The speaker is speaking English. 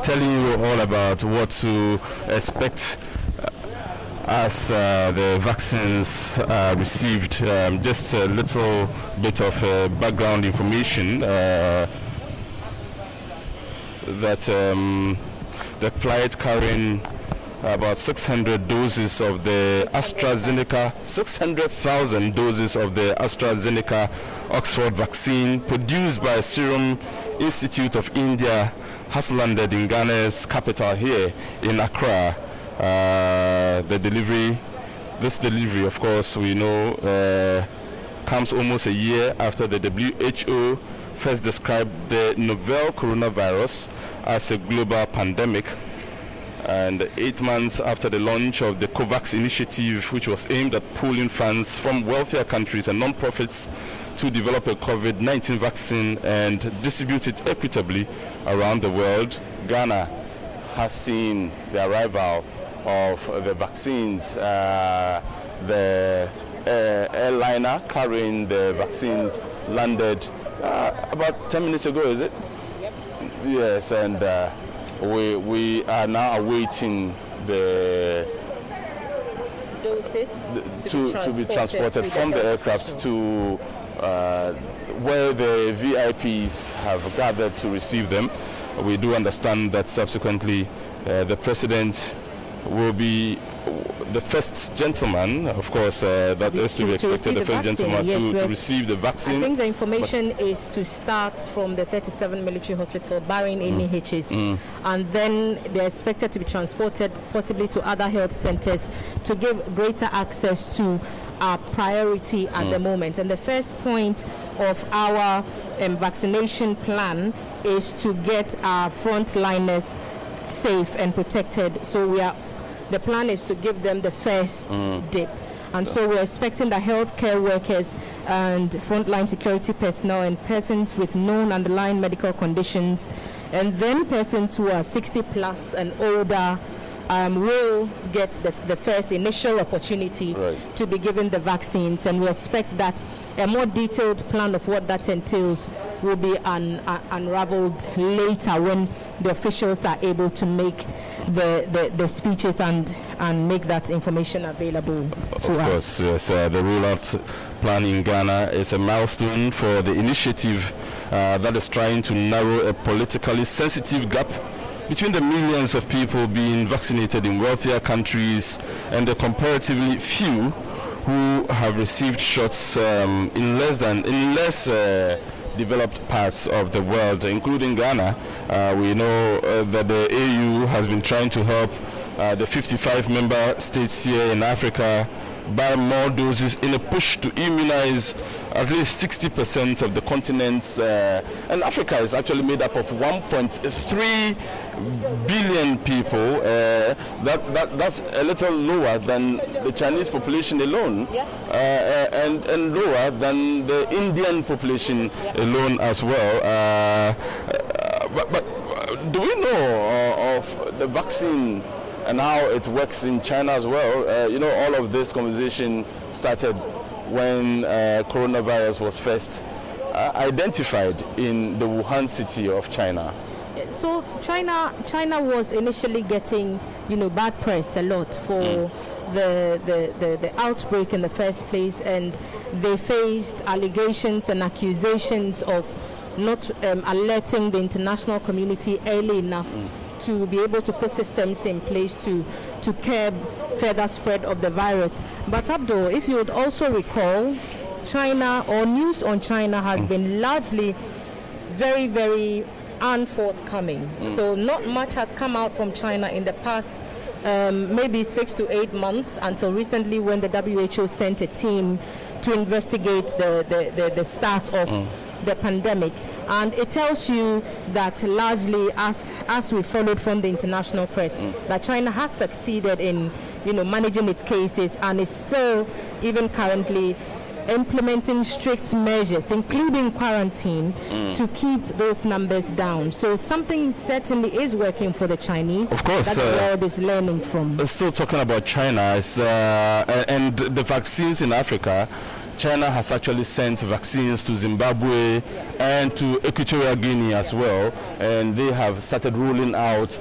Telling you all about what to expect as the vaccines are received. Just a little bit of background information that the flight carrying about 600 doses of the AstraZeneca, 600,000 doses of the AstraZeneca Oxford vaccine produced by Serum Institute of India has landed in Ghana's capital here in Accra. This delivery, of course, we know comes almost a year after the WHO first described the novel coronavirus as a global pandemic, and 8 months after the launch of the COVAX initiative, which was aimed at pooling funds from wealthier countries and non-profits to develop a COVID-19 vaccine and distribute it equitably around the world. Ghana has seen the arrival of the vaccines. The airliner carrying the vaccines landed about 10 minutes ago, is it? Yep. Yes, and we are now awaiting the doses to be transported from the aircraft to where the VIPs have gathered to receive them. We do understand that subsequently the president will be the first gentleman, of course, that is to be expected, the first gentleman to receive the vaccine. I think the information is to start from the 37 military hospital, barring any hitches, and then they're expected to be transported possibly to other health centers to give greater access to our priority at the moment. And the first point of our vaccination plan is to get our frontliners safe and protected. So the plan is to give them the first dip. And so we're expecting the healthcare workers and frontline security personnel and persons with known underlying medical conditions, and then persons who are 60 plus and older will get the first initial opportunity to be given the vaccines. And we expect that a more detailed plan of what that entails will be unraveled later when the officials are able to make the speeches and make that information available to us. Of course, yes. The rollout plan in Ghana is a milestone for the initiative that is trying to narrow a politically sensitive gap between the millions of people being vaccinated in wealthier countries and the comparatively few who have received shots in less developed parts of the world, including Ghana. We know that the AU has been trying to help the 55 member states here in Africa buy more doses in a push to immunize at least 60% of the continents. And Africa is actually made up of 1.3 billion people. That's a little lower than the Chinese population alone, and lower than the Indian population alone as well. But do we know of the vaccine and how it works in China as well? You know, all of this conversation started when coronavirus was first identified in the Wuhan city of China. So China was initially getting, bad press a lot for the outbreak in the first place, and they faced allegations and accusations of not alerting the international community early enough to be able to put systems in place to curb further spread of the virus. But Abdul, if you would also recall, China, or news on China, has been largely very, very unforthcoming. So not much has come out from China in the past maybe 6 to 8 months, until recently when the WHO sent a team to investigate the start of the pandemic. And it tells you that largely, as we followed from the international press, that China has succeeded in managing its cases and is still, even currently, implementing strict measures, including quarantine, to keep those numbers down. So something certainly is working for the Chinese. Of course, that the world is learning from. Still talking about China, and the vaccines in Africa. China has actually sent vaccines to Zimbabwe and to Equatorial Guinea as well, and they have started rolling out